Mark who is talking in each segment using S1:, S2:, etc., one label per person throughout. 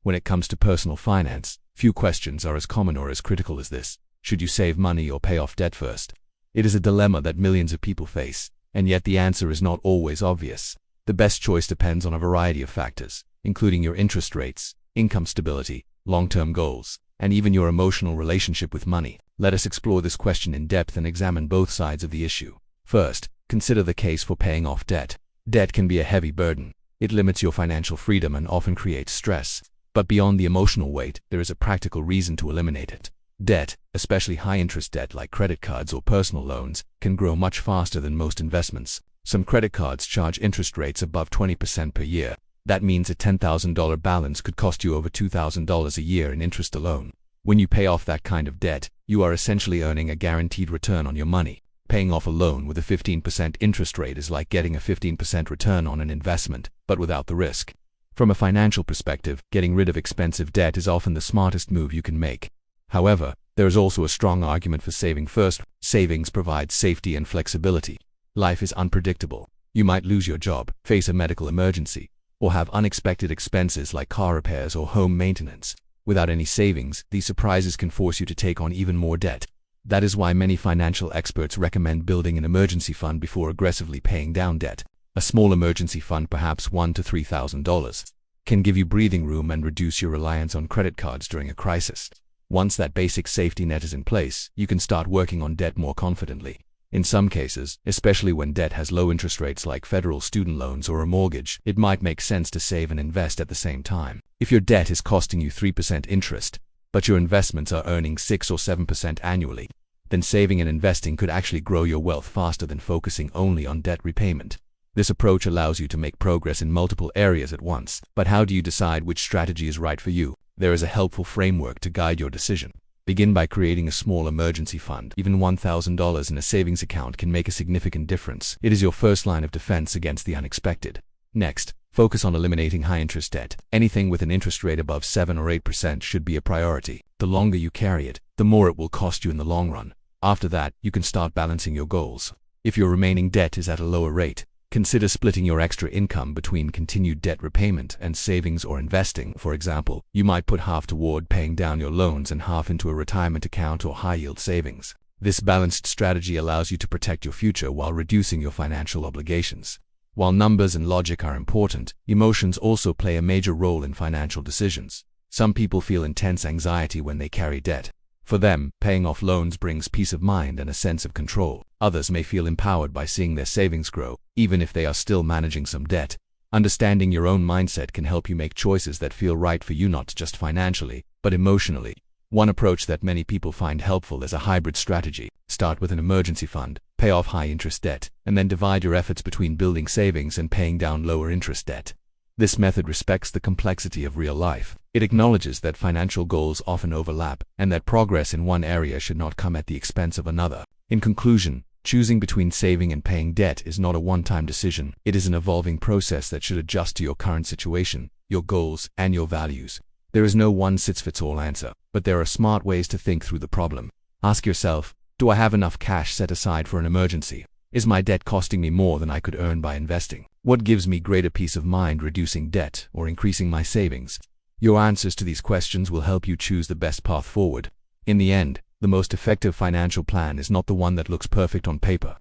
S1: When it comes to personal finance, few questions are as common or as critical as this. Should you save money or pay off debt first? It is a dilemma that millions of people face, and yet the answer is not always obvious. The best choice depends on a variety of factors, including your interest rates, income stability, long-term goals, and even your emotional relationship with money. Let us explore this question in depth and examine both sides of the issue. First, consider the case for paying off debt. Debt can be a heavy burden. It limits your financial freedom and often creates stress. But beyond the emotional weight, there is a practical reason to eliminate it. Debt, especially high-interest debt like credit cards or personal loans, can grow much faster than most investments. Some credit cards charge interest rates above 20% per year. That means a $10,000 balance could cost you over $2,000 a year in interest alone. When you pay off that kind of debt, you are essentially earning a guaranteed return on your money. Paying off a loan with a 15% interest rate is like getting a 15% return on an investment, but without the risk. From a financial perspective, getting rid of expensive debt is often the smartest move you can make. However, there is also a strong argument for saving first. Savings provides safety and flexibility. Life is unpredictable. You might lose your job, face a medical emergency, or have unexpected expenses like car repairs or home maintenance. Without any savings, these surprises can force you to take on even more debt. That is why many financial experts recommend building an emergency fund before aggressively paying down debt. A small emergency fund, perhaps $1,000 to $3,000, can give you breathing room and reduce your reliance on credit cards during a crisis. Once that basic safety net is in place, you can start working on debt more confidently. In some cases, especially when debt has low interest rates like federal student loans or a mortgage, it might make sense to save and invest at the same time. If your debt is costing you 3% interest, but your investments are earning 6 or 7% annually, then saving and investing could actually grow your wealth faster than focusing only on debt repayment. This approach allows you to make progress in multiple areas at once. But how do you decide which strategy is right for you? There is a helpful framework to guide your decision. Begin by creating a small emergency fund. Even $1,000 in a savings account can make a significant difference. It is your first line of defense against the unexpected. Next, focus on eliminating high-interest debt. Anything with an interest rate above 7 or 8% should be a priority. The longer you carry it, the more it will cost you in the long run. After that, you can start balancing your goals. If your remaining debt is at a lower rate, consider splitting your extra income between continued debt repayment and savings or investing. For example, you might put half toward paying down your loans and half into a retirement account or high-yield savings. This balanced strategy allows you to protect your future while reducing your financial obligations. While numbers and logic are important, emotions also play a major role in financial decisions. Some people feel intense anxiety when they carry debt. For them, paying off loans brings peace of mind and a sense of control. Others may feel empowered by seeing their savings grow, even if they are still managing some debt. Understanding your own mindset can help you make choices that feel right for you, not just financially, but emotionally. One approach that many people find helpful is a hybrid strategy. Start with an emergency fund, pay off high-interest debt, and then divide your efforts between building savings and paying down lower-interest debt. This method respects the complexity of real life. It acknowledges that financial goals often overlap, and that progress in one area should not come at the expense of another. In conclusion, choosing between saving and paying debt is not a one-time decision. It is an evolving process that should adjust to your current situation, your goals, and your values. There is no one-size-fits-all answer, but there are smart ways to think through the problem. Ask yourself, do I have enough cash set aside for an emergency? Is my debt costing me more than I could earn by investing? What gives me greater peace of mind, reducing debt or increasing my savings? Your answers to these questions will help you choose the best path forward. In the end, the most effective financial plan is not the one that looks perfect on paper.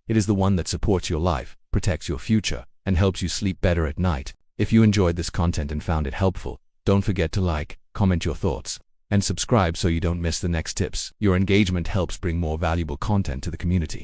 S1: It is the one that supports your life, protects your future, and helps you sleep better at night. If you enjoyed this content and found it helpful, don't forget to like, comment your thoughts, and subscribe so you don't miss the next tips. Your engagement helps bring more valuable content to the community.